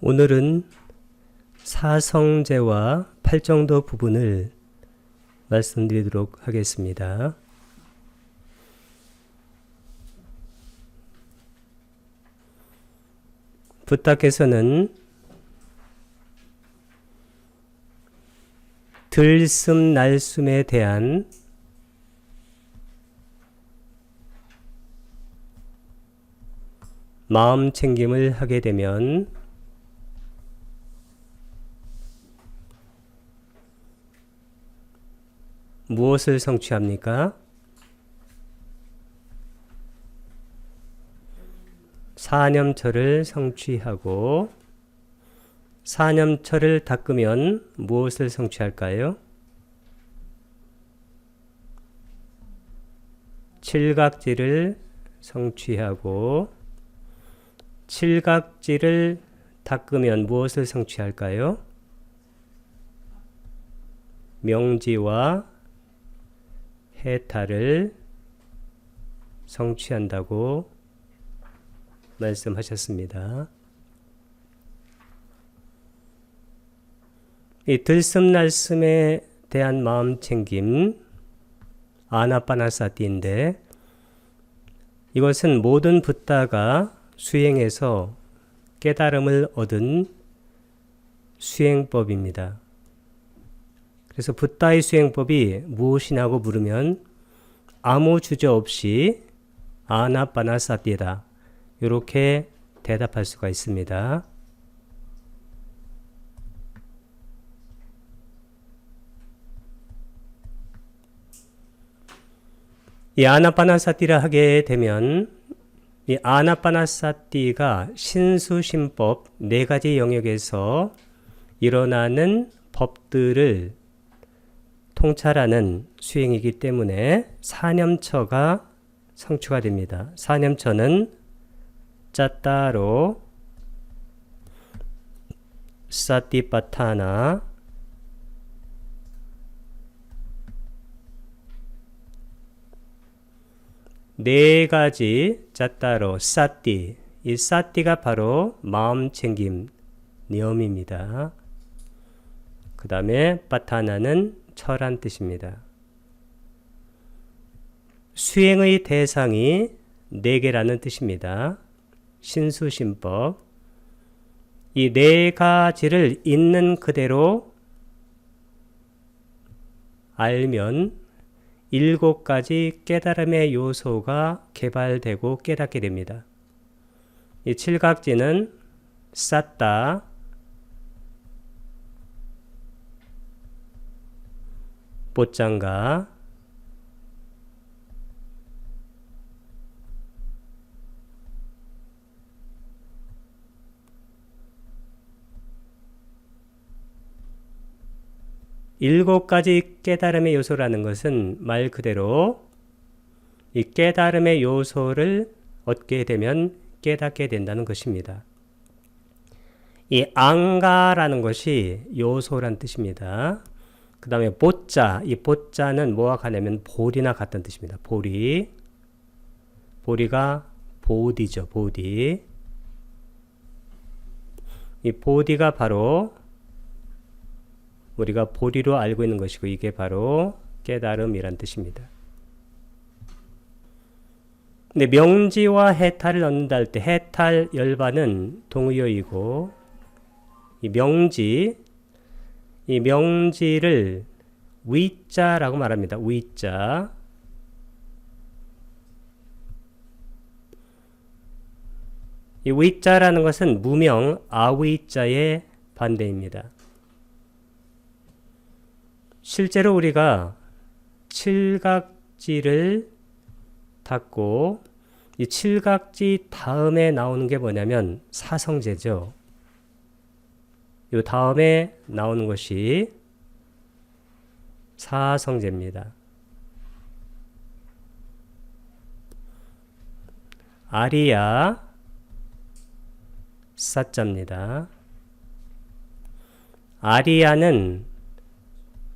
오늘은 사성제와 팔정도 부분을 말씀드리도록 하겠습니다. 붓다께서는 들숨 날숨에 대한 마음 챙김을 하게 되면 무엇을 성취합니까? 사념처를 성취하고, 사념처를 닦으면 무엇을 성취할까요? 칠각지를 성취하고, 칠각지를 닦으면 무엇을 성취할까요? 명지와 해탈을 성취한다고 말씀하셨습니다. 이 들숨날숨에 대한 마음 챙김, 아나빠나사티인데, 이것은 모든 붓다가 수행해서 깨달음을 얻은 수행법입니다. 그래서 붓다의 수행법이 무엇이냐고 물으면 아무 주저 없이 아나빠나사티다, 이렇게 대답할 수가 있습니다. 이 아나빠나사티를 하게 되면 이 아나빠나사티가 신수심법 4가지 영역에서 일어나는 법들을 통찰하는 수행이기 때문에 사념처가 성취가 됩니다. 사념처는 짜따로, 사티파타나, 네 가지 짜따로, 사티, 이 사티가 바로 마음 챙김 니엄입니다. 그 다음에 파타나는 철한 뜻입니다. 수행의 대상이 4개라는 뜻입니다. 신수심법. 이 4가지를 있는 그대로 알면 7가지 깨달음의 요소가 개발되고 깨닫게 됩니다. 이 칠각지는 쌌다, 보짱가, 일곱 가지 깨달음의 요소라는 것은 말 그대로 이 깨달음의 요소를 얻게 되면 깨닫게 된다는 것입니다. 이 앙가라는 것이 요소란 뜻입니다. 그 다음에 보자, 이 보자는 뭐와 같냐면 보리나 같은 뜻입니다. 보리, 보리가 보디죠. 보디. 이 보디가 바로 우리가 보리로 알고 있는 것이고, 이게 바로 깨달음이란 뜻입니다. 근데 명지와 해탈을 얻는다 할 때 해탈 열반은 동의어이고, 이 명지를 위자라고 말합니다. 위자. 이 위자라는 것은 무명 아위자의 반대입니다. 실제로 우리가 칠각지를 닦고 이 칠각지 다음에 나오는 게 뭐냐면 사성제죠. 이 다음에 나오는 것이 사성제입니다. 아리야 사자입니다. 아리야는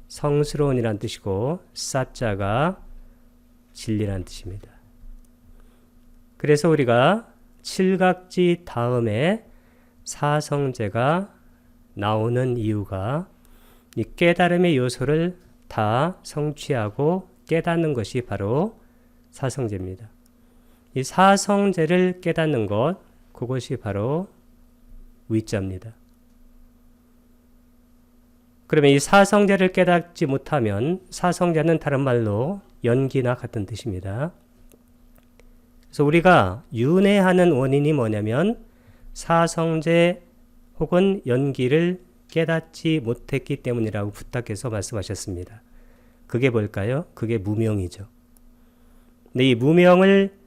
성스러운이란 뜻이고, 사자가 진리란 뜻입니다. 그래서 우리가 칠각지 다음에 사성제가 나오는 이유가 이 깨달음의 요소를 다 성취하고 깨닫는 것이 바로 사성제입니다. 이 사성제를 깨닫는 것, 그것이 바로 위자입니다. 그러면 이 사성제를 깨닫지 못하면, 사성제는 다른 말로 연기나 같은 뜻입니다. 그래서 우리가 윤회하는 원인이 뭐냐면 사성제 혹은 연기를 깨닫지 못했기 때문이라고 부탁해서 말씀하셨습니다. 그게 뭘까요? 그게 무명이죠. 근데 이 무명을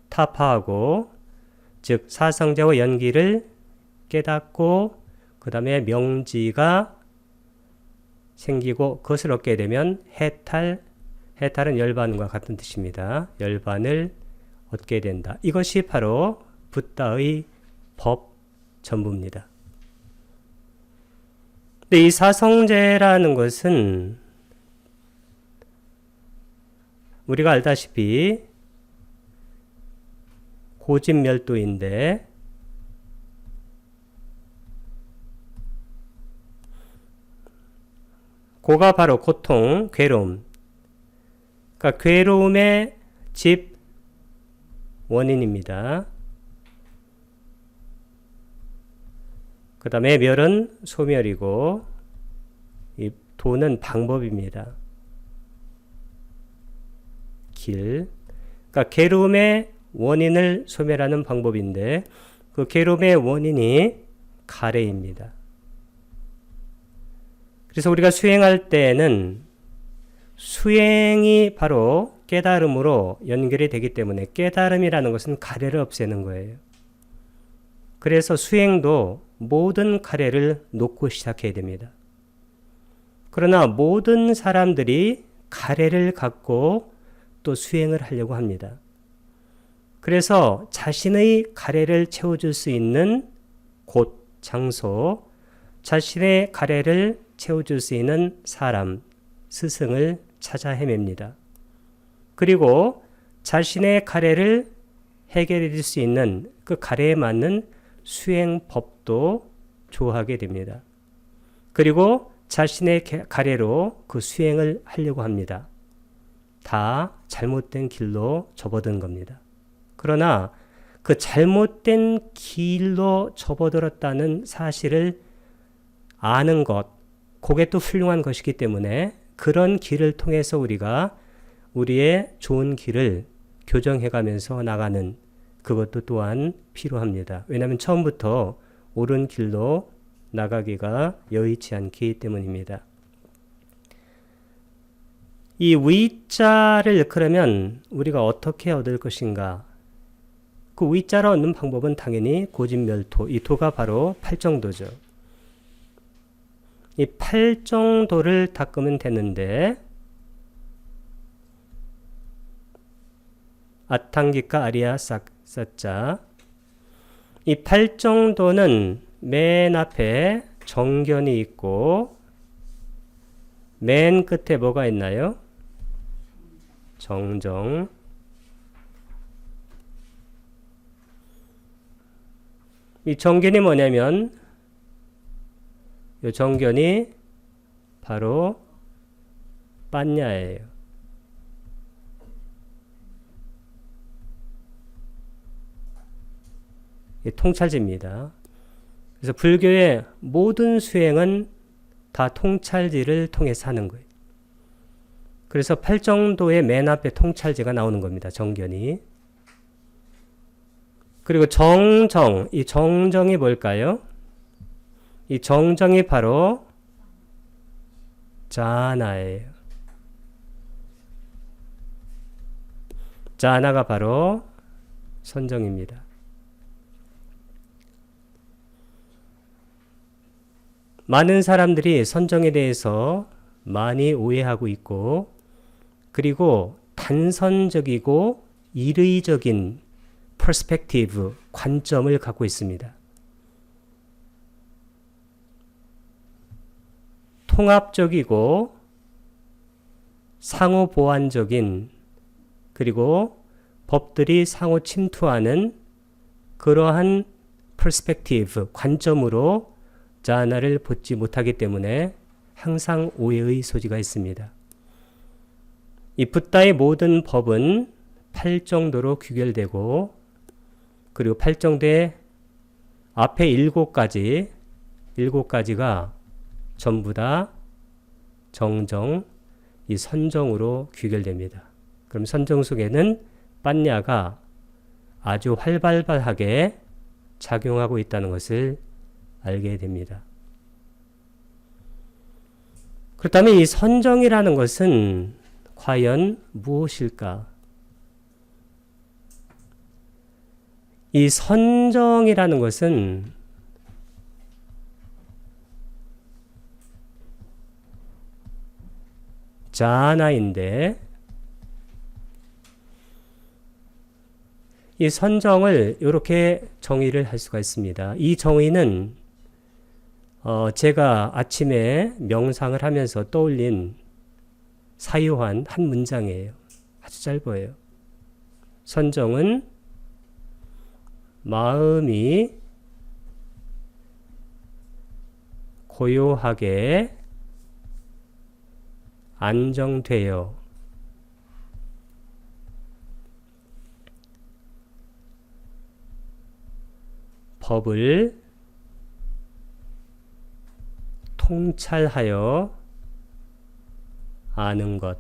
타파하고, 즉 사성제와 연기를 깨닫고 그 다음에 명지가 생기고 그것을 얻게 되면 해탈은 열반과 같은 뜻입니다. 열반을 얻게 된다. 이것이 바로 붓다의 법 전부입니다. 근데 이 사성제라는 것은 우리가 알다시피 고집멸도인데, 고가 바로 고통, 괴로움. 그러니까 괴로움의 집 원인입니다. 그 다음에 멸은 소멸이고, 이 도는 방법입니다. 길. 그러니까 괴로움의 원인을 소멸하는 방법인데, 그 괴로움의 원인이 가래입니다. 그래서 우리가 수행할 때에는 수행이 바로 깨달음으로 연결이 되기 때문에 깨달음이라는 것은 가래를 없애는 거예요. 그래서 수행도 모든 가래를 놓고 시작해야 됩니다. 그러나 모든 사람들이 가래를 갖고 또 수행을 하려고 합니다. 그래서 자신의 가래를 채워줄 수 있는 곳, 장소, 자신의 가래를 채워줄 수 있는 사람, 스승을 찾아 헤맵니다. 그리고 자신의 가래를 해결해 줄 수 있는 그 가래에 맞는 수행법도 조하게 됩니다. 그리고 자신의 가래로 그 수행을 하려고 합니다. 다 잘못된 길로 접어든 겁니다. 그러나 그 잘못된 길로 접어들었다는 사실을 아는 것, 그게 또 훌륭한 것이기 때문에 그런 길을 통해서 우리가 우리의 좋은 길을 교정해가면서 나가는 그것도 또한 필요합니다. 왜냐하면 처음부터 옳은 길로 나가기가 여의치 않기 때문입니다. 이 위자를 그러면 우리가 어떻게 얻을 것인가? 그 위자를 얻는 방법은 당연히 고집멸도, 이 도가 바로 팔정도죠. 이 팔정도를 닦으면 되는데, 아탕기카 아리야 사자, 이 팔정도는 맨 앞에 정견이 있고 맨 끝에 뭐가 있나요? 정정. 이 정견이 뭐냐면 이 정견이 바로 빠ඤ냐예요. 통찰지입니다. 그래서 불교의 모든 수행은 다 통찰지를 통해서 하는 거예요. 그래서 팔정도의 맨 앞에 통찰지가 나오는 겁니다. 정견이. 그리고 정정, 이 정정이 뭘까요? 이 정정이 바로 자나예요. 자나가 바로 선정입니다. 많은 사람들이 선정에 대해서 많이 오해하고 있고, 그리고 단선적이고 이의적인 퍼스펙티브, 관점을 갖고 있습니다. 통합적이고 상호 보완적인, 그리고 법들이 상호 침투하는 그러한 perspective, 관점으로 자아나를 보지 못하기 때문에 항상 오해의 소지가 있습니다. 이 붓다의 모든 법은 8정도로 귀결되고 그리고 8정도의 앞에 7가지가 전부 다 정정, 이 선정으로 귀결됩니다. 그럼 선정 속에는 빠ඤ냐가 아주 활발하게 작용하고 있다는 것을 알게 됩니다. 그렇다면 이 선정이라는 것은 과연 무엇일까? 이 선정이라는 것은 자아나인데 이 선정을 이렇게 정의를 할 수가 있습니다. 이 정의는 제가 아침에 명상을 하면서 떠올린 사유한 한 문장이에요. 아주 짧아요. 선정은 마음이 고요하게 안정되어 법을 통찰하여 아는 것.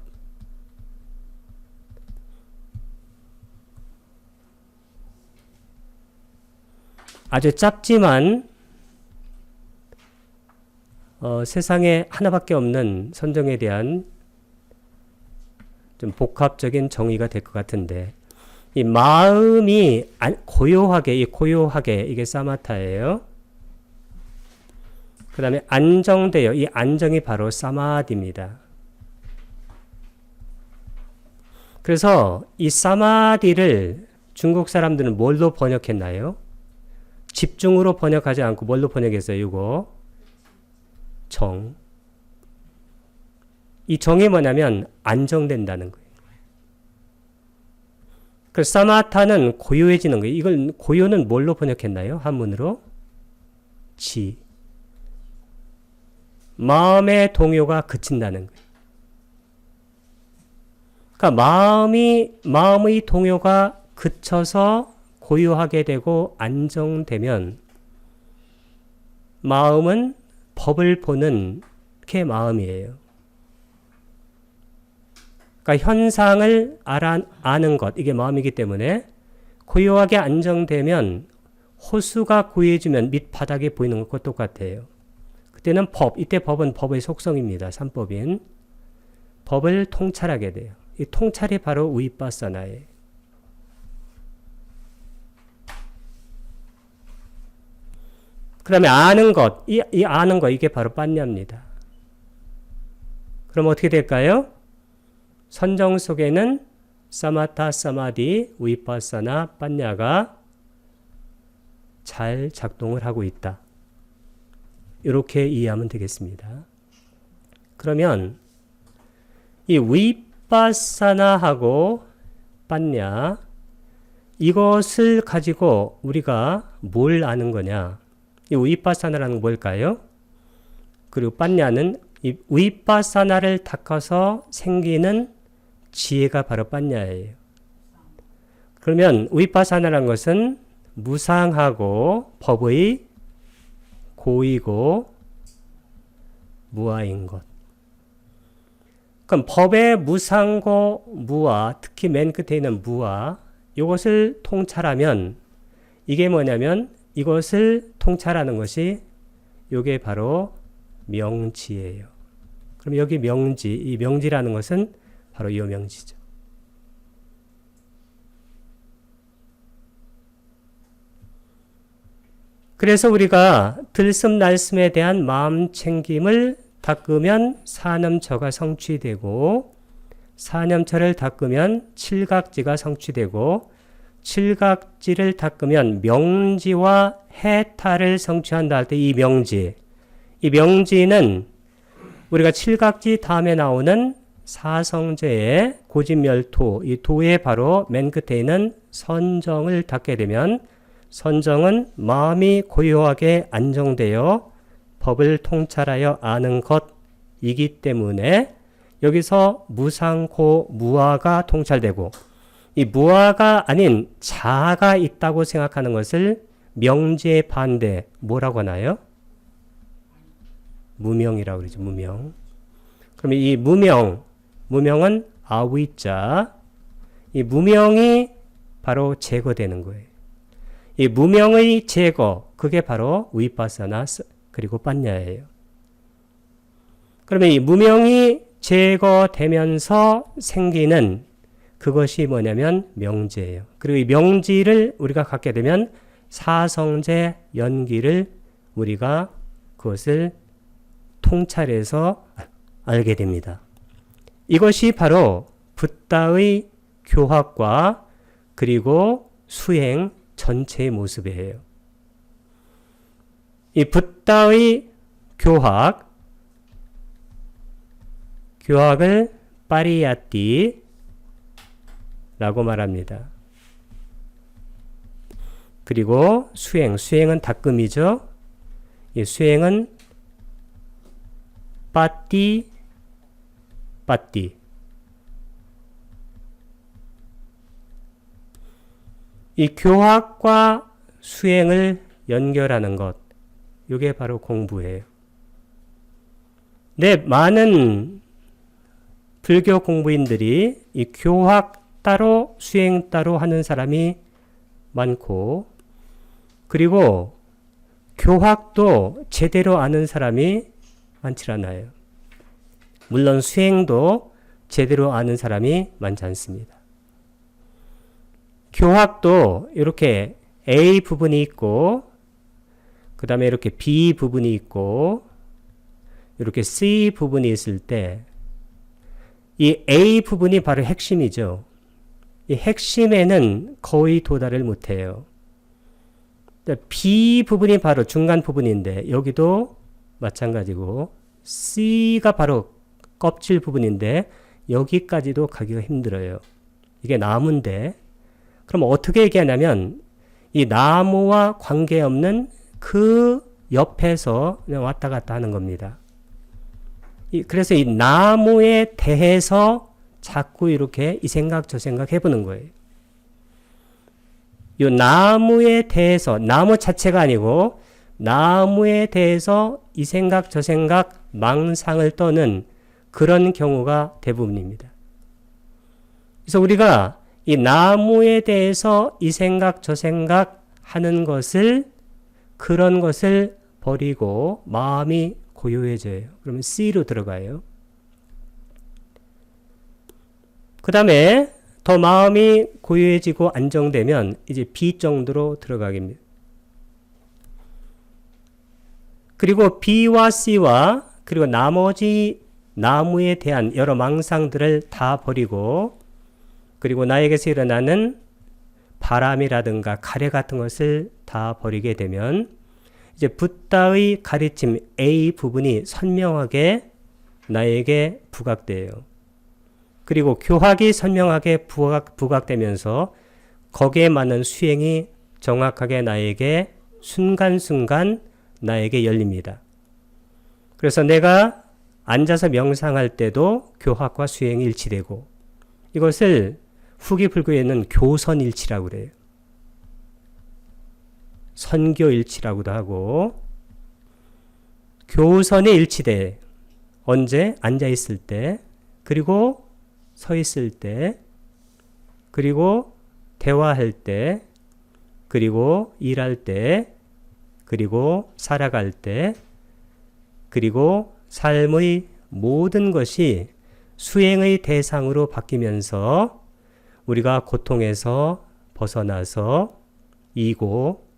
아주 짧지만 세상에 하나밖에 없는 선정에 대한 좀 복합적인 정의가 될 것 같은데, 이 마음이 고요하게 이게 사마타예요. 그 다음에 안정되어, 이 안정이 바로 사마디입니다. 그래서 이 사마디를 중국 사람들은 뭘로 번역했나요? 집중으로 번역하지 않고 뭘로 번역했어요? 이거 정. 이 정이 뭐냐면 안정된다는 거예요. 그 사마타는 고요해지는 거예요. 이걸 고요는 뭘로 번역했나요? 한문으로 지. 마음의 동요가 그친다는 거예요. 그러니까 마음의 동요가 그쳐서 고요하게 되고 안정되면 마음은 법을 보는 게 마음이에요. 그러니까 현상을 아는 것, 이게 마음이기 때문에 고요하게 안정되면 호수가 고요해지면 밑바닥에 보이는 것과 똑같아요. 그때는 이때 법은 법의 속성입니다. 삼법인. 법을 통찰하게 돼요. 이 통찰이 바로 위빠사나예요. 그 다음에 아는 것, 이 아는 것, 이게 바로 빠ඤ냐입니다. 그럼 어떻게 될까요? 선정 속에는 사마타, 사마디, 위파사나, 빠ඤ냐가 잘 작동을 하고 있다. 이렇게 이해하면 되겠습니다. 그러면 이 위파사나하고 빠ඤ냐, 이것을 가지고 우리가 뭘 아는 거냐? 이 위파사나라는 건 뭘까요? 그리고 빠ඤ냐는 이 위파사나를 닦아서 생기는 지혜가 바로 빠ඤ냐예요. 그러면 위파사나라는 것은 무상하고 법의 고이고 무아인 것. 그럼 법의 무상고 무아, 특히 맨 끝에 있는 무아, 이것을 통찰하면 이게 뭐냐면 이것을 통찰하는 것이 이게 바로 명지예요. 그럼 여기 명지, 이 명지라는 것은 바로 이 명지죠. 그래서 우리가 들숨날숨에 대한 마음 챙김을 닦으면 사념처가 성취되고, 사념처를 닦으면 칠각지가 성취되고, 칠각지를 닦으면 명지와 해탈을 성취한다 할 때 이 명지는 우리가 칠각지 다음에 나오는 사성제의 고진멸토, 이 도의 바로 맨 끝에 있는 선정을 닦게 되면 선정은 마음이 고요하게 안정되어 법을 통찰하여 아는 것이기 때문에 여기서 무상고 무아가 통찰되고 이 무아가 아닌 자아가 있다고 생각하는 것을 명제의 반대 뭐라고 하나요? 무명이라고 그러죠. 무명. 그러면 이 무명은 아위자, 이 무명이 바로 제거되는 거예요. 이 무명의 제거, 그게 바로 위파사나 그리고 빠냐예요. 그러면 이 무명이 제거되면서 생기는 그것이 뭐냐면 명제예요. 그리고 이 명지를 우리가 갖게 되면 사성제 연기를 우리가 그것을 통찰해서 알게 됩니다. 이것이 바로 붓다의 교학과 그리고 수행 전체의 모습이에요. 이 붓다의 교학을 파리야띠 라고 말합니다. 그리고 수행은 닦음이죠. 이 수행은 빠띠. 이 교학과 수행을 연결하는 것, 이게 바로 공부예요. 네, 많은 불교 공부인들이 이 교학 따로 수행 따로 하는 사람이 많고, 그리고 교학도 제대로 아는 사람이 많지 않아요. 물론 수행도 제대로 아는 사람이 많지 않습니다. 교학도 이렇게 A 부분이 있고, 그 다음에 이렇게 B 부분이 있고, 이렇게 C 부분이 있을 때, 이 A 부분이 바로 핵심이죠. 이 핵심에는 거의 도달을 못해요. B 부분이 바로 중간 부분인데, 여기도 마찬가지고, C가 바로 껍질 부분인데, 여기까지도 가기가 힘들어요. 이게 나무인데, 그럼 어떻게 얘기하냐면 이 나무와 관계없는 그 옆에서 그냥 왔다 갔다 하는 겁니다. 그래서 이 나무에 대해서 자꾸 이렇게 이 생각 저 생각 해보는 거예요. 이 나무에 대해서, 나무 자체가 아니고 나무에 대해서 이 생각 저 생각 망상을 떠는 그런 경우가 대부분입니다. 그래서 우리가 이 나무에 대해서 이 생각 저 생각 하는 것을, 그런 것을 버리고 마음이 고요해져요. 그러면 C로 들어가요. 그 다음에 더 마음이 고요해지고 안정되면 이제 B 정도로 들어가겠습니다. 그리고 B와 C와 그리고 나머지 나무에 대한 여러 망상들을 다 버리고, 그리고 나에게서 일어나는 바람이라든가 가래 같은 것을 다 버리게 되면 이제 붓다의 가르침 A 부분이 선명하게 나에게 부각돼요. 그리고 교학이 선명하게 부각되면서 거기에 맞는 수행이 정확하게 나에게 순간순간 나에게 열립니다. 그래서 내가 앉아서 명상할 때도 교학과 수행이 일치되고, 이것을 후기 불교에는 교선일치라고 그래요. 선교일치라고도 하고, 교선에 일치돼. 언제? 앉아있을 때, 그리고 서있을 때, 그리고 대화할 때, 그리고 일할 때, 그리고 살아갈 때, 그리고 삶의 모든 것이 수행의 대상으로 바뀌면서 우리가 고통에서 벗어나서 이고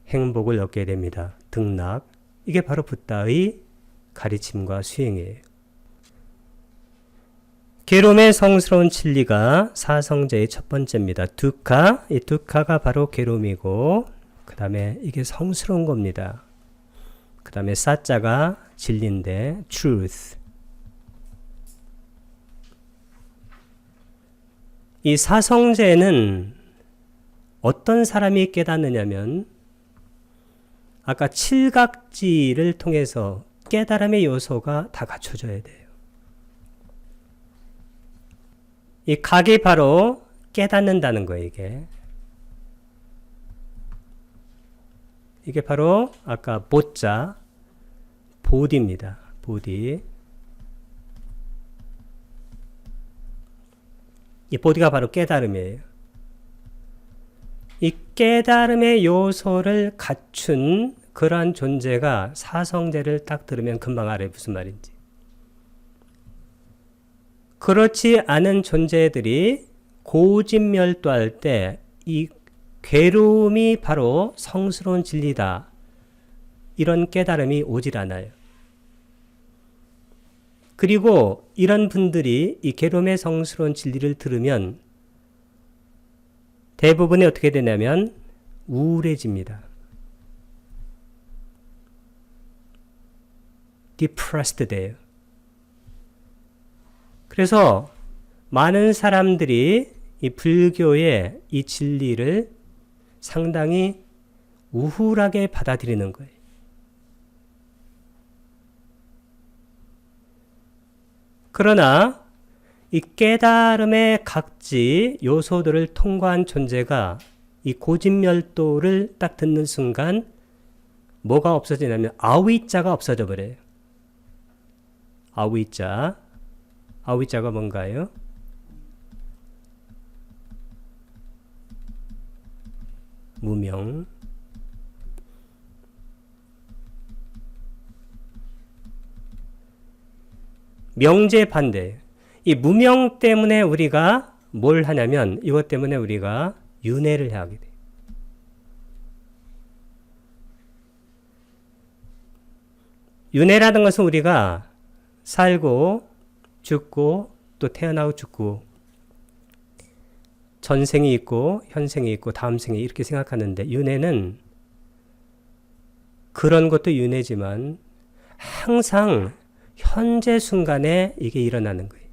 행복을 얻게 됩니다. 등락. 이게 바로 붓다의 가르침과 수행이에요. 괴로움의 성스러운 진리가 사성제의 첫 번째입니다. 두카. 이 두카가 바로 괴로움이고, 그 다음에 이게 성스러운 겁니다. 그 다음에 사자가 진리인데 truth. 이 사성제는 어떤 사람이 깨닫느냐면 아까 칠각지를 통해서 깨달음의 요소가 다 갖춰져야 돼요. 이 각이 바로 깨닫는다는 거예요, 이게 바로 아까 보자, 보디입니다. 보디. 이 보디가 바로 깨달음이에요. 이 깨달음의 요소를 갖춘 그러한 존재가 사성제를 딱 들으면 금방 알아요. 무슨 말인지. 그렇지 않은 존재들이 고집멸도할 때 이 괴로움이 바로 성스러운 진리다. 이런 깨달음이 오질 않아요. 그리고 이런 분들이 이 괴로움의 성스러운 진리를 들으면 대부분이 어떻게 되냐면 우울해집니다. depressed 돼요. 그래서 많은 사람들이 이 불교의 이 진리를 상당히 우울하게 받아들이는 거예요. 그러나 이 깨달음의 각지 요소들을 통과한 존재가 이 고집멸도를 딱 듣는 순간 뭐가 없어지냐면 아위자가 없어져 버려요. 아위자. 아위자가 뭔가요? 무명. 명제 반대. 이 무명 때문에 우리가 뭘 하냐면 이것 때문에 우리가 윤회를 하게 돼요. 윤회라는 것은 우리가 살고 죽고 또 태어나고 죽고 전생이 있고 현생이 있고 다음 생이 이렇게 생각하는데 윤회는 그런 것도 윤회지만 항상 현재 순간에 이게 일어나는 거예요.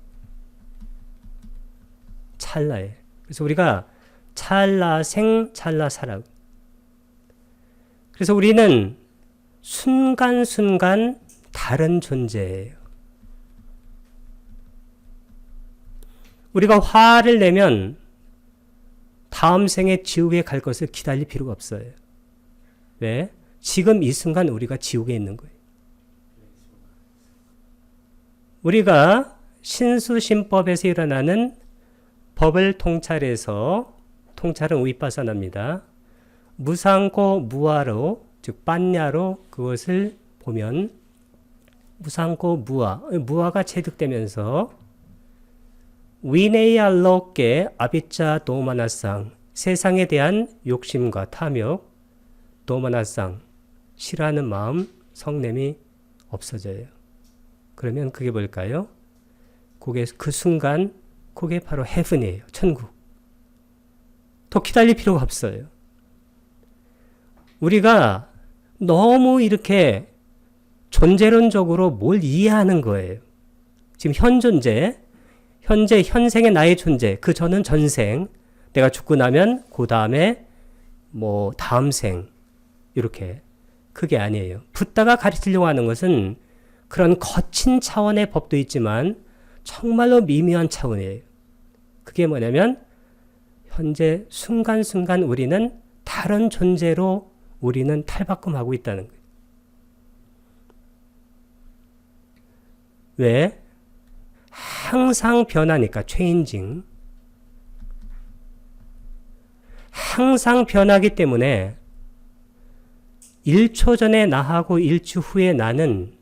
찰나에. 그래서 우리가 찰나생 찰나사라. 그래서 우리는 순간순간 다른 존재예요. 우리가 화를 내면 다음 생에 지옥에 갈 것을 기다릴 필요가 없어요. 왜? 지금 이 순간 우리가 지옥에 있는 거예요. 우리가 신수신법에서 일어나는 법을 통찰해서 통찰은 위파사나입니다. 무상고 무아로 즉 빤야로 그것을 보면 무상고 무아가 체득되면서 위네야로께 아비짜 도마나상 세상에 대한 욕심과 탐욕 도마나상 싫어하는 마음 성냄이 없어져요. 그러면 그게 뭘까요? 그게 그 순간 그게 바로 헤븐이에요. 천국. 더 기다릴 필요가 없어요. 우리가 너무 이렇게 존재론적으로 뭘 이해하는 거예요. 지금 현생의 나의 존재, 그 전은 전생, 내가 죽고 나면 그 다음에 뭐 다음 생, 이렇게. 그게 아니에요. 붓다가 가르치려고 하는 것은 그런 거친 차원의 법도 있지만 정말로 미묘한 차원이에요. 그게 뭐냐면 현재 순간순간 우리는 다른 존재로 우리는 탈바꿈하고 있다는 거예요. 왜? 항상 변하니까 체인징. 항상 변하기 때문에 1초 전에 나하고 1초 후에 나는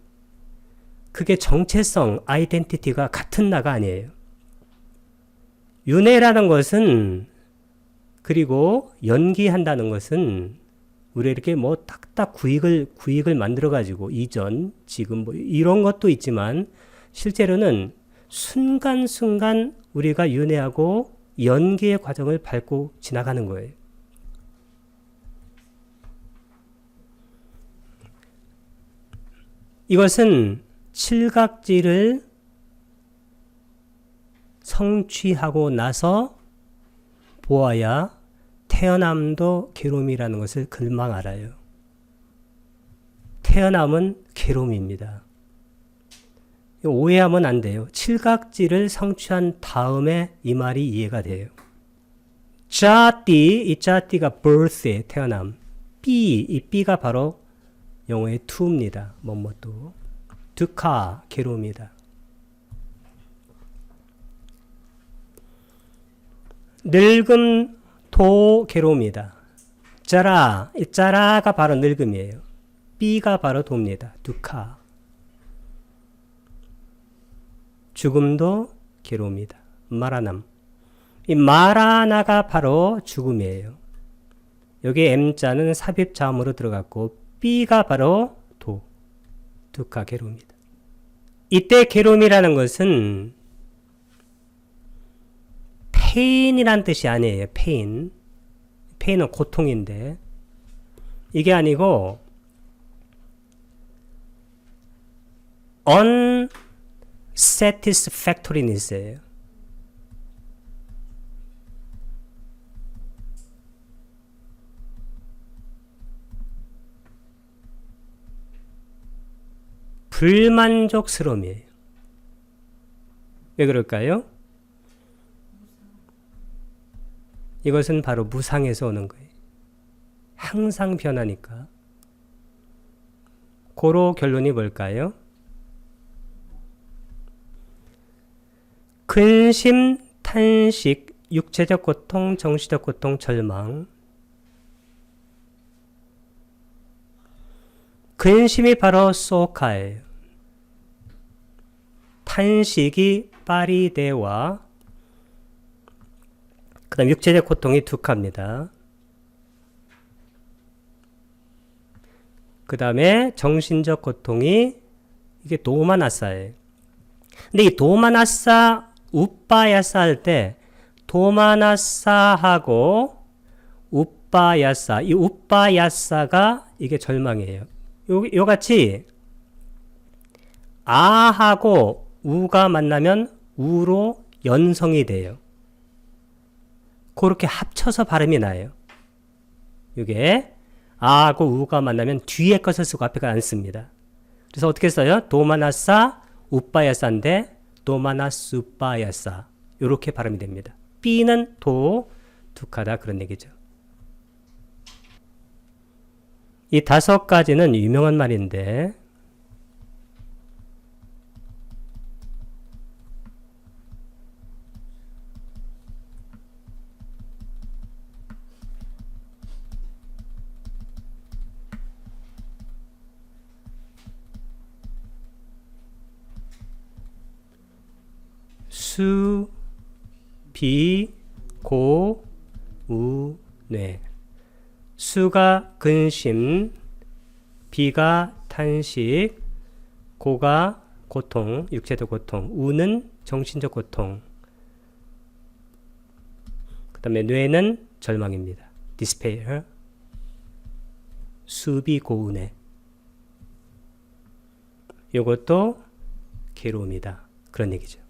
그게 정체성, 아이덴티티가 같은 나가 아니에요. 윤회라는 것은 그리고 연기한다는 것은 우리 이렇게 뭐 딱딱 구익을 만들어가지고 이전, 지금 뭐 이런 것도 있지만 실제로는 순간순간 우리가 윤회하고 연기의 과정을 밟고 지나가는 거예요. 이것은 칠각지를 성취하고 나서 보아야 태어남도 괴로움이라는 것을 금방 알아요. 태어남은 괴로움입니다. 오해하면 안 돼요. 칠각지를 성취한 다음에 이 말이 이해가 돼요. 자띠, 이 자띠가 birth에 태어남. 이 B가 바로 영어의 to입니다. 뭐뭐도. 두카, 괴로움이다. 늙음, 도, 괴로움이다. 짜라, 이 짜라가 바로 늙음이에요. B가 바로 도입니다. 두카. 죽음도 괴로움이다. 마라남. 이 마라나가 바로 죽음이에요. 여기 M자는 삽입자음으로 들어갔고 B가 바로 도. 두카, 괴로움이다. 이때 괴로움이라는 것은 pain이란 뜻이 아니에요. pain. pain은 고통인데 이게 아니고 unsatisfactoriness예요. 불만족스러움이에요. 왜 그럴까요? 이것은 바로 무상에서 오는 거예요. 항상 변하니까. 고로 결론이 뭘까요? 근심, 탄식, 육체적 고통, 정신적 고통, 절망. 근심이 바로 소카예요. 탄식이 파리데와 그 다음 육체적 고통이 두카입니다. 그 다음에 정신적 고통이 이게 도마나사예요. 근데 이 도마나사, 우빠야사 할 때 도마나사하고 우빠야사, 이 우빠야사가 이게 절망이에요. 요같이 아하고 우가 만나면 우로 연성이 돼요. 그렇게 합쳐서 발음이 나요. 이게 아하고 우가 만나면 뒤에 것을 쓰고 앞에 거 안 씁니다. 그래서 어떻게 써요? 도마나사 우빠야사인데 도마나스빠야사 이렇게 발음이 됩니다. B는 도, 두카다 그런 얘기죠. 이 5가지는 유명한 말인데 수, 비, 고, 우, 뇌. 수가 근심, 비가 탄식, 고가 고통, 육체적 고통, 우는 정신적 고통. 그 다음에 뇌는 절망입니다. despair. 수비 고운해. 이것도 괴로움이다. 그런 얘기죠.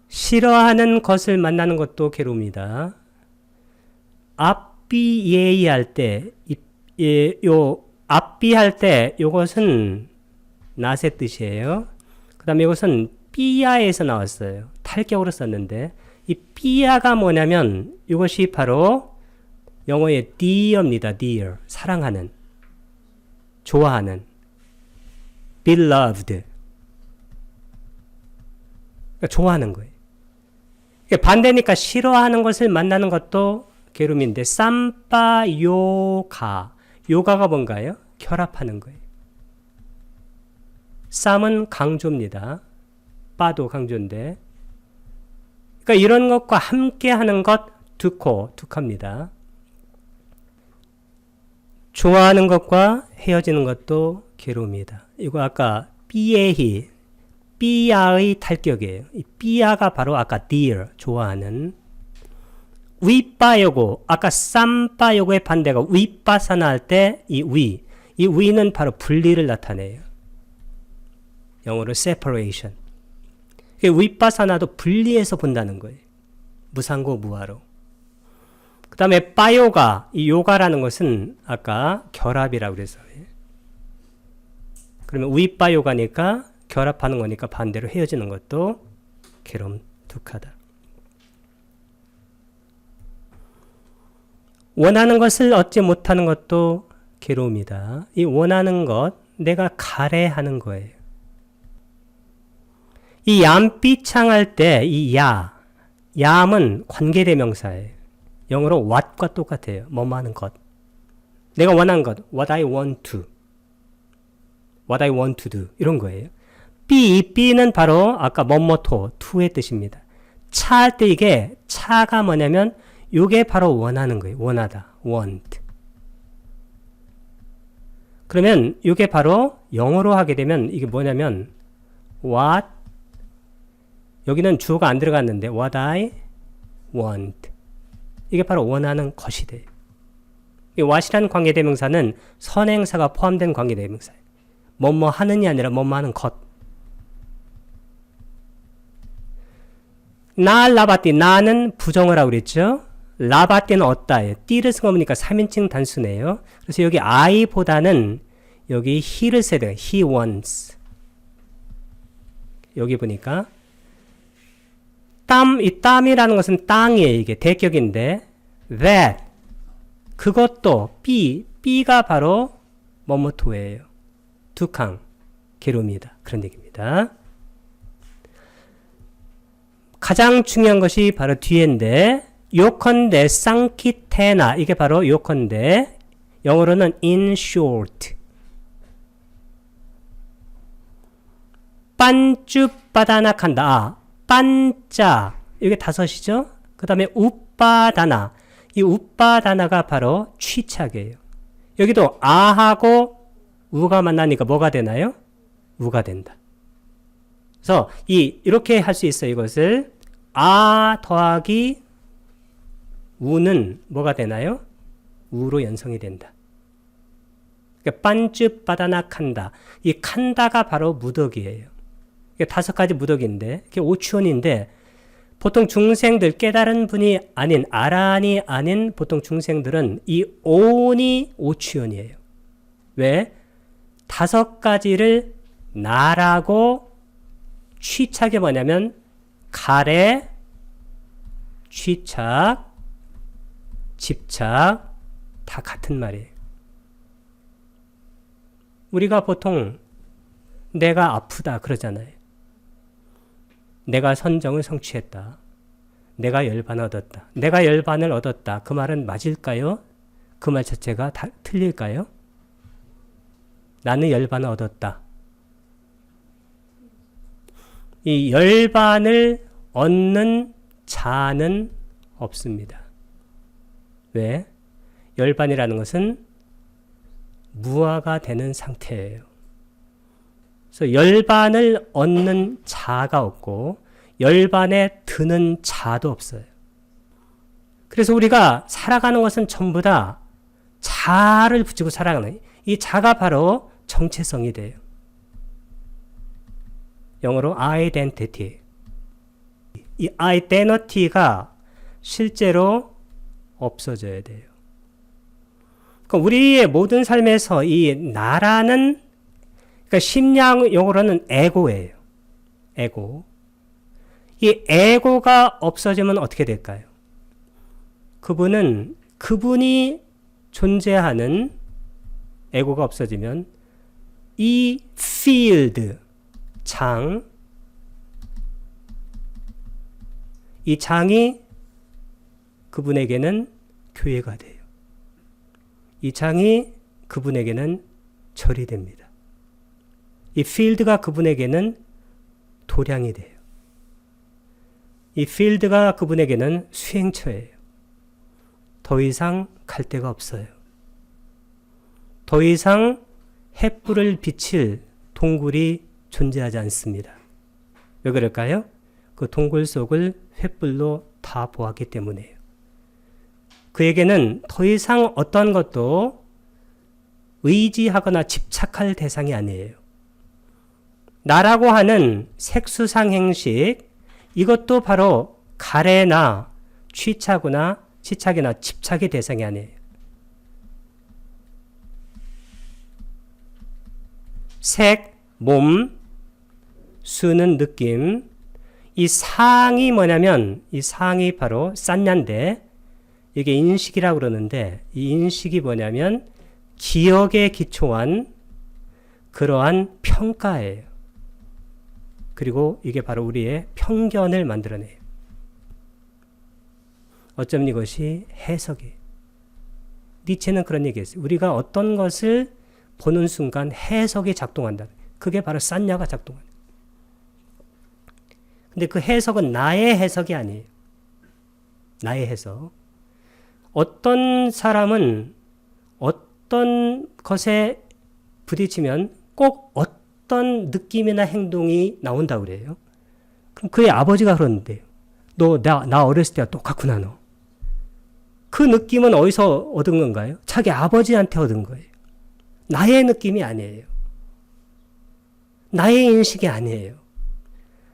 싫어하는 것을 만나는 것도 괴로움이다. 앞비예이 할 때, 요 앞비 할 때 요것은 낫의 뜻이에요. 그 다음에 이것은 삐야에서 나왔어요. 탈격으로 썼는데 이 삐야가 뭐냐면 이것이 바로 영어의 dear입니다. dear. 사랑하는, 좋아하는, beloved. 그러니까 좋아하는 거예요. 반대니까 싫어하는 것을 만나는 것도 괴로움인데 쌈빠 요가. 요가가 뭔가요? 결합하는 거예요. 쌈은 강조입니다. 빠도 강조인데 그러니까 이런 것과 함께 하는 것 두코, 두카입니다. 좋아하는 것과 헤어지는 것도 괴로움이다. 이거 아까 삐에히 삐야의 탈격이에요. 이 삐야가 바로 아까 dear, 좋아하는. 위빠요고, 아까 쌈빠요고의 반대가 위빠사나 할 때 이 위. 이 위는 바로 분리를 나타내요. 영어로 separation. 윗바사나도 분리해서 본다는 거예요. 무상고 무아로. 그 다음에 빠요가, 이 요가라는 것은 아까 결합이라고 그래서. 그러면 윗바요가니까 결합하는 거니까 반대로 헤어지는 것도 괴롬툭하다. 원하는 것을 얻지 못하는 것도 괴로움이다. 이 원하는 것, 내가 가래하는 거예요. 이 얌삐창할 때 이 얌은 관계대명사예요. 영어로 what과 똑같아요. 뭐하는 것. 내가 원하는 것. What I want to. What I want to do. 이런 거예요. B는 바로 아까 뭐뭐토, to의 뜻입니다. 차할 때 이게 차가 뭐냐면 이게 바로 원하는 거예요. 원하다. want. 그러면 이게 바로 영어로 하게 되면 이게 뭐냐면 what 여기는 주어가 안 들어갔는데 what I want. 이게 바로 원하는 것이 돼요. 이 what이라는 관계대명사는 선행사가 포함된 관계대명사예요. 뭐뭐 하는이 아니라 뭐뭐 하는 것. 나 라바띠, 나는 부정을 하고 그랬죠. 라바띠는 얻다예요. 띠를 쓴 거 보니까 3인칭 단수네요. 그래서 여기 I보다는 여기 he를 써야 돼요. he wants. 여기 보니까 이 땀이라는 것은 땅이에요. 이게 대격인데 that 그것도 B가 바로 뭐뭐토예요. 두캉 괴로움이다. 그런 얘기입니다. 가장 중요한 것이 바로 뒤인데 요컨대 쌍키테나 이게 바로 요컨대 영어로는 in short 빤쭈바다나칸다. 빤짜 이게 다섯이죠. 그 다음에 우빠다나 이 우빠다나가 바로 취착이에요. 여기도 아하고 우가 만나니까 뭐가 되나요? 우가 된다. 그래서 이렇게 할 수 있어요. 이것을 아 더하기 우는 뭐가 되나요? 우로 연성이 된다. 그러니까 빤쭈 바다나 칸다. 이 칸다가 바로 무덕이에요. 이게 5가지 무덕인데 이게 오추원인데 보통 중생들 깨달은 분이 아닌 아란이 아닌 보통 중생들은 이 오온이 오추원이에요. 왜? 5가지를 나라고 취착이 뭐냐면 가래, 취착, 집착 다 같은 말이에요. 우리가 보통 내가 아프다 그러잖아요. 내가 선정을 성취했다. 내가 열반을 얻었다. 내가 열반을 얻었다. 그 말은 맞을까요? 그 말 자체가 다 틀릴까요? 나는 열반을 얻었다. 이 열반을 얻는 자는 없습니다. 왜? 열반이라는 것은 무아가 되는 상태예요. 그래서 열반을 얻는 자가 없고 열반에 드는 자도 없어요. 그래서 우리가 살아가는 것은 전부 다 자를 붙이고 살아가는 이 자가 바로 정체성이 돼요. 영어로 identity. 이 identity가 실제로 없어져야 돼요. 그러니까 우리의 모든 삶에서 이 나라는 그러니까 심리학 용어로는 에고예요. 에고. 이 에고가 없어지면 어떻게 될까요? 그분이 존재하는 에고가 없어지면 이 field, 이 장이 그분에게는 교회가 돼요. 이 장이 그분에게는 절이 됩니다. 이 필드가 그분에게는 도량이 돼요. 이 필드가 그분에게는 수행처예요. 더 이상 갈 데가 없어요. 더 이상 햇불을 비칠 동굴이 존재하지 않습니다. 왜 그럴까요? 그 동굴 속을 횃불로 다 보았기 때문이에요. 그에게는 더 이상 어떤 것도 의지하거나 집착할 대상이 아니에요. 나라고 하는 색수상 행식, 이것도 바로 가래나 취착이나 집착의 대상이 아니에요. 색, 몸, 수는 느낌. 이 상이 뭐냐면 이 상이 바로 싼냐인데 이게 인식이라고 그러는데 이 인식이 뭐냐면 기억에 기초한 그러한 평가예요. 그리고 이게 바로 우리의 편견을 만들어내요. 어쩌면 이것이 해석이에요. 니체는 그런 얘기했어요. 우리가 어떤 것을 보는 순간 해석이 작동한다. 그게 바로 싼냐가 작동한다. 근데 그 해석은 나의 해석이 아니에요. 나의 해석. 어떤 사람은 어떤 것에 부딪히면 꼭 어떤 느낌이나 행동이 나온다고 그래요. 그럼 그의 아버지가 그러는데요. 나 어렸을 때와 똑같구나, 너. 그 느낌은 어디서 얻은 건가요? 자기 아버지한테 얻은 거예요. 나의 느낌이 아니에요. 나의 인식이 아니에요.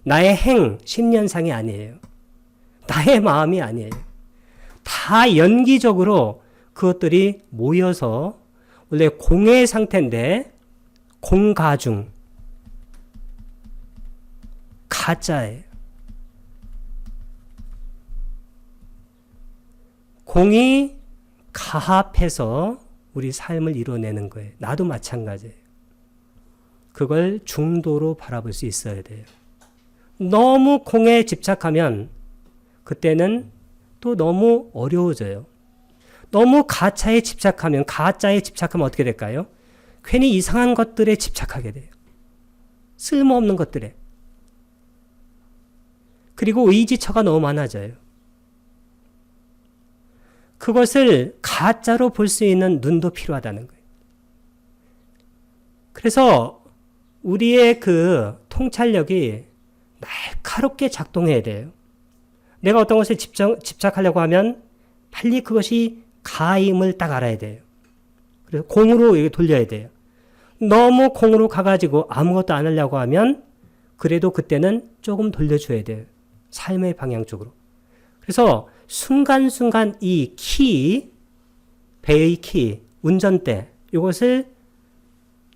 나의 심년상이 아니에요. 나의 마음이 아니에요. 다 연기적으로 그것들이 모여서 원래 공의 상태인데 공가중 가짜예요. 공이 가합해서 우리 삶을 이뤄내는 거예요. 나도 마찬가지예요. 그걸 중도로 바라볼 수 있어야 돼요. 너무 공에 집착하면 그때는 또 너무 어려워져요. 너무 가짜에 집착하면 어떻게 될까요? 괜히 이상한 것들에 집착하게 돼요. 쓸모없는 것들에. 그리고 의지처가 너무 많아져요. 그것을 가짜로 볼 수 있는 눈도 필요하다는 거예요. 그래서 우리의 그 통찰력이 날카롭게 작동해야 돼요. 내가 어떤 것에 집착하려고 하면 빨리 그것이 가임을 딱 알아야 돼요. 그래서 공으로 돌려야 돼요. 너무 공으로 가가지고 아무것도 안 하려고 하면 그래도 그때는 조금 돌려줘야 돼요. 삶의 방향 쪽으로. 그래서 순간순간 이 배의 키, 운전대, 이것을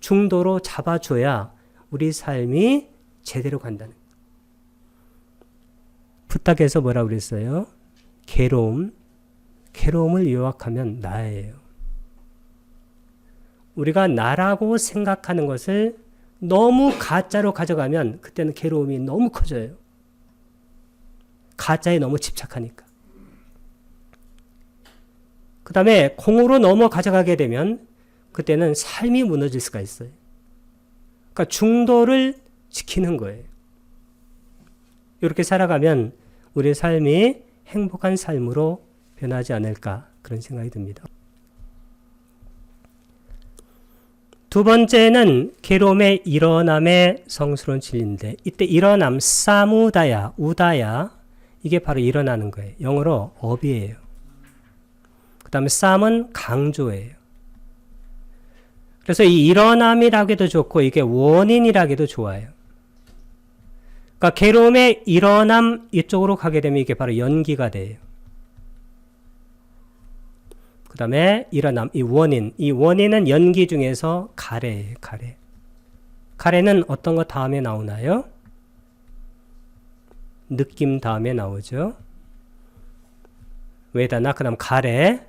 중도로 잡아줘야 우리 삶이 제대로 간다는 거예요. 부탁해서 뭐라고 그랬어요? 괴로움을 요약하면 나예요. 우리가 나라고 생각하는 것을 너무 가짜로 가져가면 그때는 괴로움이 너무 커져요. 가짜에 너무 집착하니까. 그 다음에 공으로 넘어 가져가게 되면 그때는 삶이 무너질 수가 있어요. 그러니까 중도를 지키는 거예요. 이렇게 살아가면 우리의 삶이 행복한 삶으로 변하지 않을까 그런 생각이 듭니다. 두 번째는 괴로움의 일어남의 성스러운 진리인데 이때 일어남, 사무다야, 우다야 이게 바로 일어나는 거예요. 영어로 업이에요. 그 다음에 쌈은 강조예요. 그래서 이 일어남이라고 해도 좋고 이게 원인이라고 해도 좋아요. 그러니까 괴로움의 일어남 이쪽으로 가게 되면 이게 바로 연기가 돼요. 그 다음에 일어남, 이 원인은 연기 중에서 가래예요. 가래는 어떤 거 다음에 나오나요? 느낌 다음에 나오죠. 웨다나, 그 다음 가래.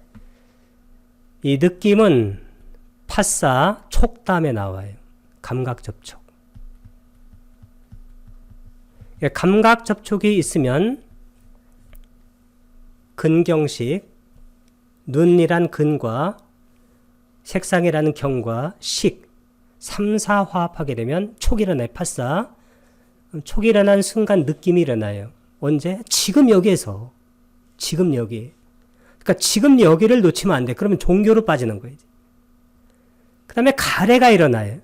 이 느낌은 파사, 촉 다음에 나와요. 감각 접촉. 감각 접촉이 있으면 근경식, 눈이란 근과 색상이라는 경과 식, 3, 4 화합하게 되면 촉이 일어나요. 파사. 촉이 일어난 순간 느낌이 일어나요. 언제? 지금 여기에서. 지금 여기. 그러니까 지금 여기를 놓치면 안 돼. 그러면 종교로 빠지는 거예요. 그 다음에 가래가 일어나요.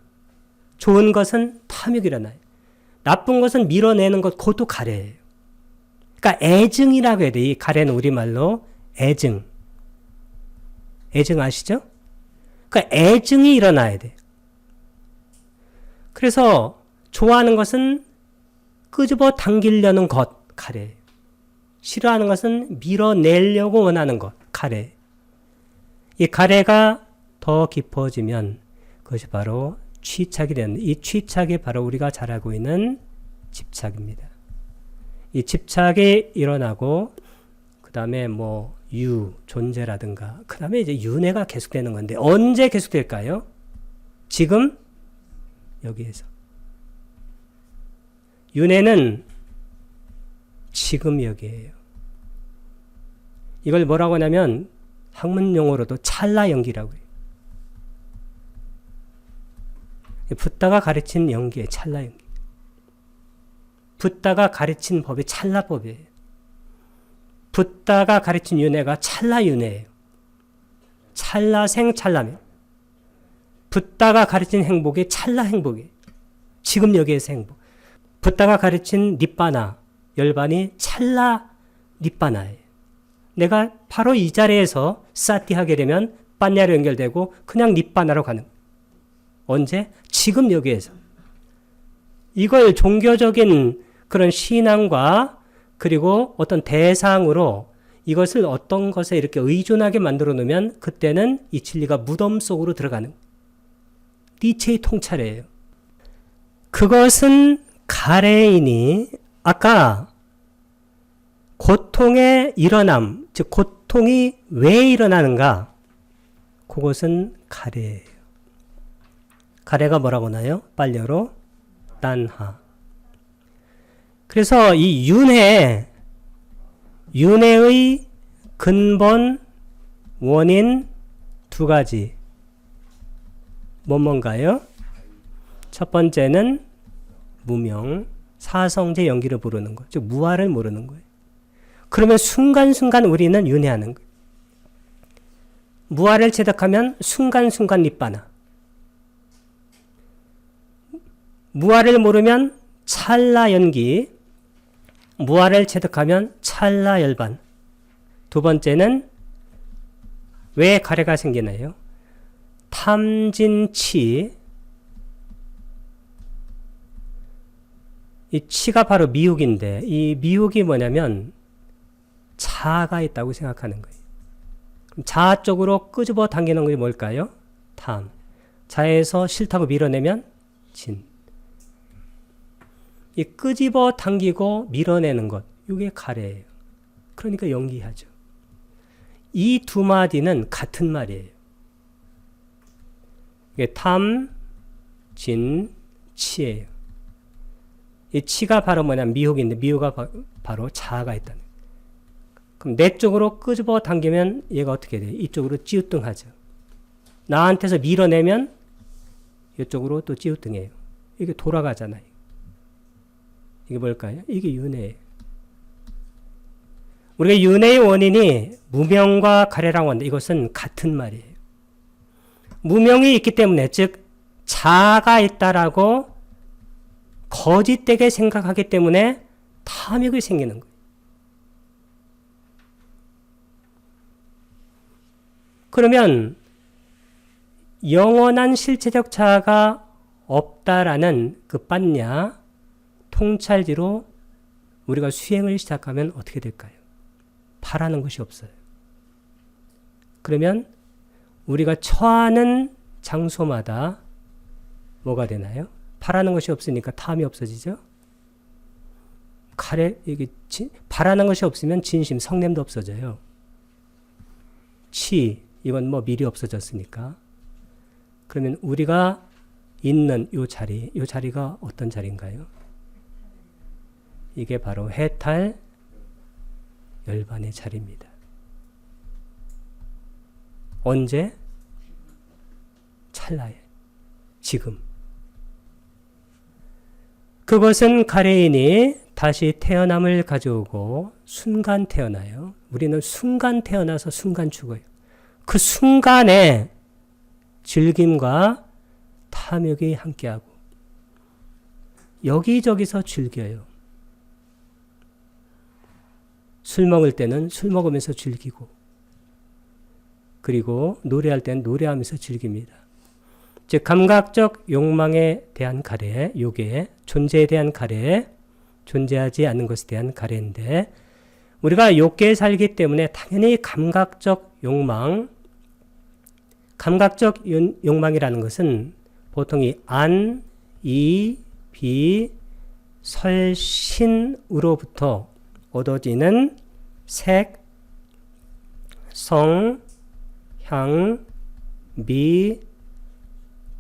좋은 것은 탐욕이 일어나요. 나쁜 것은 밀어내는 것, 그것도 가래예요. 그러니까 애증이라고 해야 돼. 이 가래는 우리말로 애증. 애증 아시죠? 그러니까 애증이 일어나야 돼. 그래서 좋아하는 것은 끄집어 당기려는 것, 가래. 싫어하는 것은 밀어내려고 원하는 것, 가래. 이 가래가 더 깊어지면 그것이 바로 취착이 되는, 이 취착이 바로 우리가 잘 알고 있는 집착입니다. 이 집착이 일어나고 그 다음에 뭐 존재라든가 그 다음에 이제 윤회가 계속되는 건데 언제 계속될까요? 지금 여기에서. 윤회는 지금 여기에요. 이걸 뭐라고 하냐면 학문 용어로도 찰나 연기라고 해요. 붓다가 가르친 연기에 찰나 연기. 붓다가 가르친 법이 찰나법이에요. 붓다가 가르친 윤회가 찰나윤회예요. 찰나생 찰나면. 붓다가 가르친 행복이 찰나행복이에요. 지금 여기에서 행복. 붓다가 가르친 니빠나, 열반이 찰나 니빠나예요. 내가 바로 이 자리에서 사티하게 되면 빠냐로 연결되고 그냥 니빠나로 가는. 언제? 지금 여기에서. 이걸 종교적인 그런 신앙과 그리고 어떤 대상으로 이것을 어떤 것에 이렇게 의존하게 만들어 놓으면 그때는 이 진리가 무덤 속으로 들어가는 니체의 통찰이에요. 그것은 가래이니 아까 고통의 일어남, 즉 고통이 왜 일어나는가? 그것은 가래예요. 가래가 뭐라고 나요? 빨려로 단하. 그래서 이 윤회의 근본 원인 두 가지. 뭔가요? 첫 번째는 무명, 사성제 연기를 부르는 것, 즉 무아를 모르는 거예요. 그러면 순간순간 우리는 윤회하는 거예요. 무아를 체득하면 순간순간 니빠나. 무아를 모르면 찰나 연기, 무아를 체득하면 찰나 열반. 두 번째는 왜 가래가 생기나요? 탐진치. 이 치가 바로 미혹인데 이 미혹이 뭐냐면 자아가 있다고 생각하는 거예요. 그럼 자아 쪽으로 끄집어 당기는 것이 뭘까요? 탐. 자아에서 싫다고 밀어내면 진. 이 끄집어 당기고 밀어내는 것, 이게 가래예요. 그러니까 연기하죠. 이 두 마디는 같은 말이에요. 이게 탐, 진, 치예요. 이 치가 바로 뭐냐면 미혹인데 미혹가 바로 자아가 있다는 거예요. 그럼 내 쪽으로 끄집어 당기면 얘가 어떻게 돼요? 이쪽으로 찌우뚱하죠. 나한테서 밀어내면 이쪽으로 또 찌우뚱해요. 이게 돌아가잖아요. 이게 뭘까요? 이게 윤회예요. 우리가 윤회의 원인이 무명과 가래라고 하는데 이것은 같은 말이에요. 무명이 있기 때문에 즉 자아가 있다라고 거짓되게 생각하기 때문에 탐욕이 생기는 거예요. 그러면 영원한 실체적 자아가 없다라는 그 빤냐 통찰지로 우리가 수행을 시작하면 어떻게 될까요? 바라는 것이 없어요. 그러면 우리가 처하는 장소마다 뭐가 되나요? 바라는 것이 없으니까 탐이 없어지죠? 바라는 것이 없으면 진심, 성냄도 없어져요. 치, 이건 뭐 미리 없어졌으니까. 그러면 우리가 있는 이 자리가 어떤 자리인가요? 이게 바로 해탈 열반의 자리입니다. 언제? 찰나에. 지금. 그것은 가래인이 다시 태어남을 가져오고 순간 태어나요. 우리는 순간 태어나서 순간 죽어요. 그 순간에 즐김과 탐욕이 함께하고 여기저기서 즐겨요. 술 먹을 때는 술 먹으면서 즐기고 그리고 노래할 때는 노래하면서 즐깁니다. 즉 감각적 욕망에 대한 가래, 요게 존재에 대한 가래, 존재하지 않는 것에 대한 가래인데 우리가 욕계에 살기 때문에 당연히 감각적 욕망, 감각적 욕망이라는 것은 보통 이 안, 이, 비, 설, 신으로부터 얻어지는 색, 성, 향, 미,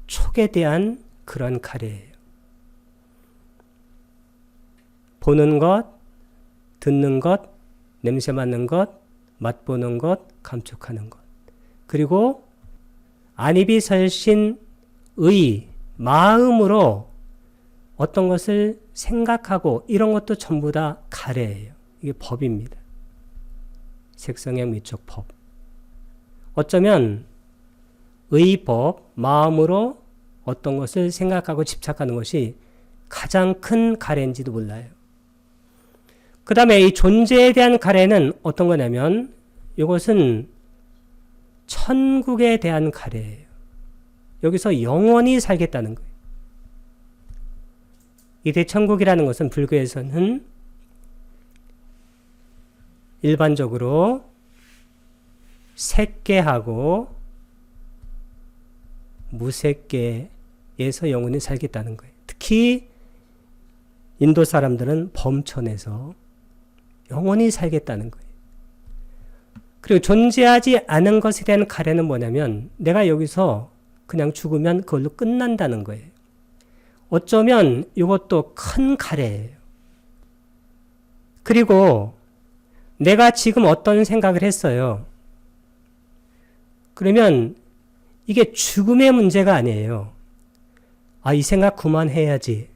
촉에 대한 그런 가래예요. 보는 것, 듣는 것, 냄새 맡는 것, 맛보는 것, 감촉하는 것. 그리고 안이비설신의 마음으로 어떤 것을 생각하고 이런 것도 전부 다 가래예요. 이게 법입니다. 색성향 미촉 법. 어쩌면 의법, 마음으로 어떤 것을 생각하고 집착하는 것이 가장 큰 가래인지도 몰라요. 그 다음에 이 존재에 대한 가래는 어떤 거냐면 이것은 천국에 대한 가래예요. 여기서 영원히 살겠다는 거예요. 이 대천국이라는 것은 불교에서는 일반적으로 색계하고 무색계에서 영원히 살겠다는 거예요. 특히 인도 사람들은 범천에서 영원히 살겠다는 거예요. 그리고 존재하지 않은 것에 대한 가래는 뭐냐면 내가 여기서 그냥 죽으면 그걸로 끝난다는 거예요. 어쩌면 이것도 큰 가래예요. 그리고 내가 지금 어떤 생각을 했어요. 그러면 이게 죽음의 문제가 아니에요. 아, 이 생각 그만해야지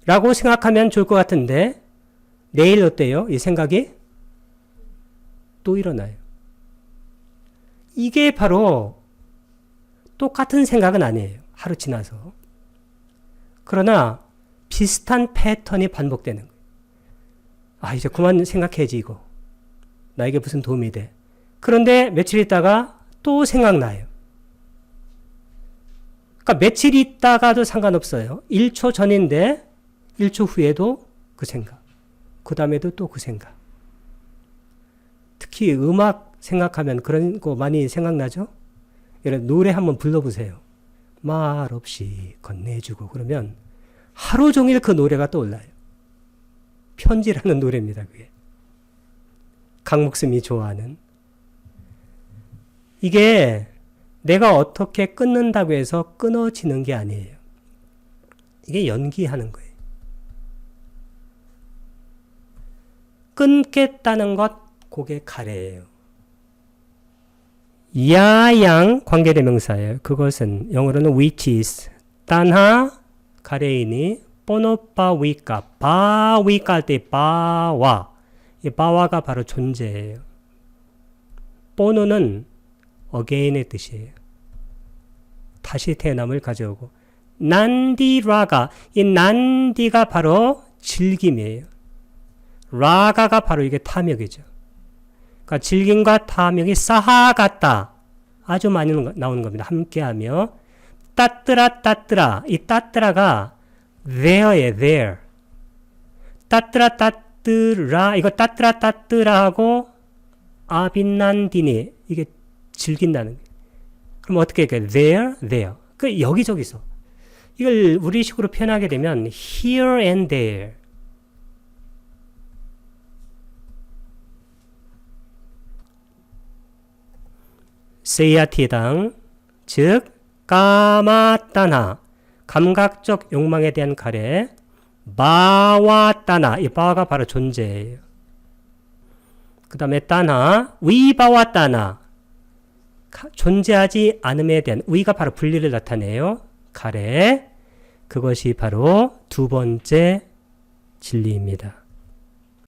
라고 생각하면 좋을 것 같은데 내일 어때요? 이 생각이 또 일어나요. 이게 바로 똑같은 생각은 아니에요. 하루 지나서. 그러나 비슷한 패턴이 반복되는 거예요. 아, 이제 그만 생각해야지 이거. 나에게 무슨 도움이 돼. 그런데 며칠 있다가 또 생각나요. 그러니까 며칠 있다가도 상관없어요. 1초 전인데 1초 후에도 그 생각. 그 다음에도 또 그 생각. 특히 음악 생각하면 그런 거 많이 생각나죠? 여러분 노래 한번 불러보세요. 말없이 건네주고 그러면 하루 종일 그 노래가 떠올라요. 편지라는 노래입니다. 그게. 강목숨이 좋아하는. 이게 내가 어떻게 끊는다고 해서 끊어지는 게 아니에요. 이게 연기하는 거예요. 끊겠다는 것, 그게 가래예요. 야양 관계대명사예요. 그것은 영어로는 which is 딴하 가래이니 뽀노빠 위까 바위까 할 때 바와 이 바와가 바로 존재예요. 뽀노는 again의 뜻이에요. 다시 태어남을 가져오고 난디라가 이 난디가 바로 즐김이에요. 라가가 바로 이게 탐욕이죠. 그러니까 즐김과 탐욕이 사하 같다. 아주 많이 나오는 겁니다. 함께하며 따뜨라 따뜨라 이 따뜨라가 there에 there 따뜨라 따뜨라 이거 따뜨라 따뜨라하고 아빈난디니 이게 즐긴다는 거예요. 그럼 어떻게 할까요? there 그 여기저기서 이걸 우리식으로 표현하게 되면 here and there 세야티당 즉 까마따나 감각적 욕망에 대한 가래 바와따나 이 바와가 바로 존재예요. 그 다음에 따나 위바와따나 존재하지 않음에 대한 위가 바로 분리를 나타내요. 가래 그것이 바로 두 번째 진리입니다.